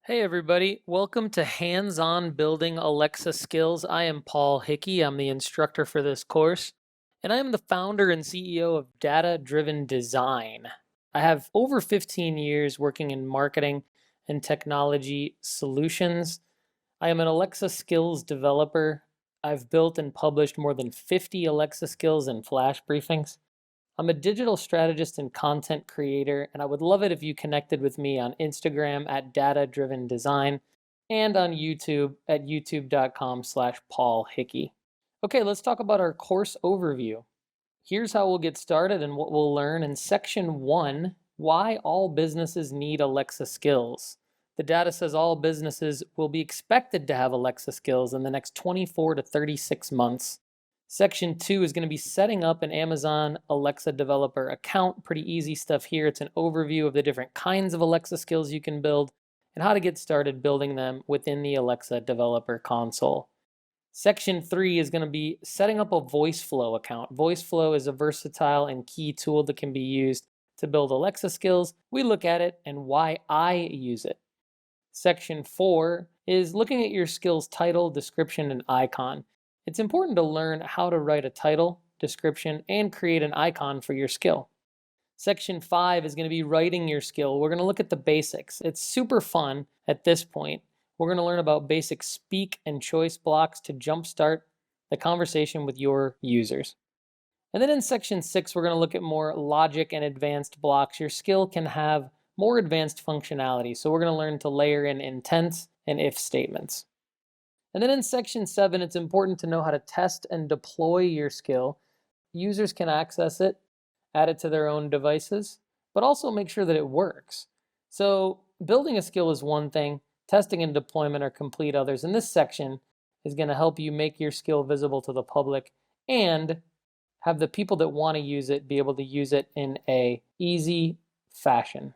Hey everybody, welcome to Hands-On Building Alexa Skills. I am Paul Hickey. I'm the instructor for this course, and I am the founder and CEO of Data Driven Design. I have over 15 years working in marketing and technology solutions. I am an Alexa Skills developer. I've built and published more than 50 Alexa Skills and flash briefings. I'm a digital strategist and content creator, and I would love it if you connected with me on Instagram at Data Driven Design and on YouTube at youtube.com/Paul Hickey. Okay, let's talk about our course overview. Here's how we'll get started and what we'll learn in section 1, why all businesses need Alexa skills. The data says all businesses will be expected to have Alexa skills in the next 24 to 36 months. Section 2 is going to be setting up an Amazon Alexa developer account. Pretty easy stuff here. It's an overview of the different kinds of Alexa skills you can build and how to get started building them within the Alexa developer console. Section 3 is going to be setting up a VoiceFlow account. VoiceFlow is a versatile and key tool that can be used to build Alexa skills. We look at it and why I use it. Section 4 is looking at your skills title, description, and icon. It's important to learn how to write a title, description, and create an icon for your skill. Section 5 is going to be writing your skill. We're going to look at the basics. It's super fun at this point. We're going to learn about basic speak and choice blocks to jumpstart the conversation with your users. And then in section 6, we're going to look at more logic and advanced blocks. Your skill can have more advanced functionality. So we're going to learn to layer in intents and if statements. And then in section 7, it's important to know how to test and deploy your skill. Users can access it, add it to their own devices, but also make sure that it works. So building a skill is one thing, testing and deployment are complete others. And this section is going to help you make your skill visible to the public and have the people that want to use it be able to use it in an easy fashion.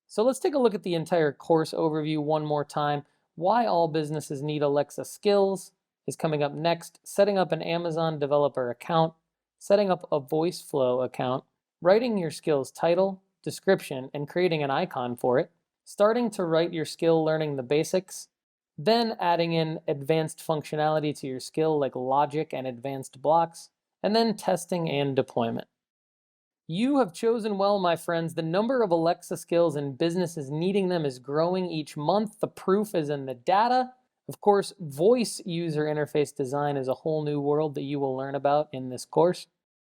So let's take a look at the entire course overview one more time. Why all businesses need Alexa skills is coming up next. Setting up an Amazon developer account, setting up a VoiceFlow account, writing your skills title, description, and creating an icon for it, starting to write your skill learning the basics, then adding in advanced functionality to your skill like logic and advanced blocks, and then testing and deployment. You have chosen well, my friends. The number of Alexa skills and businesses needing them is growing each month. The proof is in the data. Of course, voice user interface design is a whole new world that you will learn about in this course.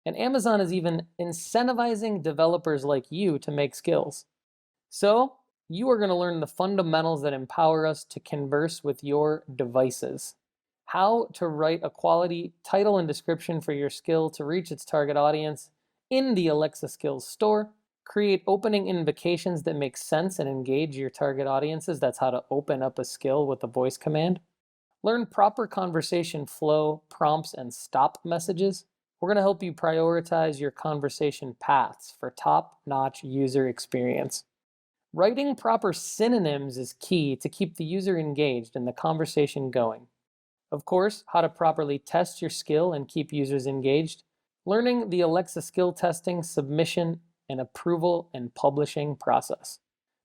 And Amazon is even incentivizing developers like you to make skills. So you are going to learn the fundamentals that empower us to converse with your devices. How to write a quality title and description for your skill to reach its target audience in the Alexa Skills store, create opening invocations that make sense and engage your target audiences. That's how to open up a skill with a voice command. Learn proper conversation flow, prompts, and stop messages. We're going to help you prioritize your conversation paths for top-notch user experience. Writing proper synonyms is key to keep the user engaged and the conversation going. Of course, how to properly test your skill and keep users engaged. Learning the Alexa skill testing, submission, and approval and publishing process.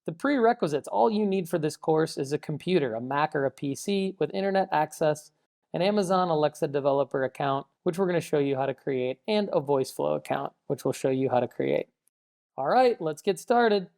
The prerequisites, all you need for this course is a computer, a Mac or a PC with internet access, an Amazon Alexa developer account, which we're going to show you how to create, and a VoiceFlow account, which we'll show you how to create. All right, let's get started.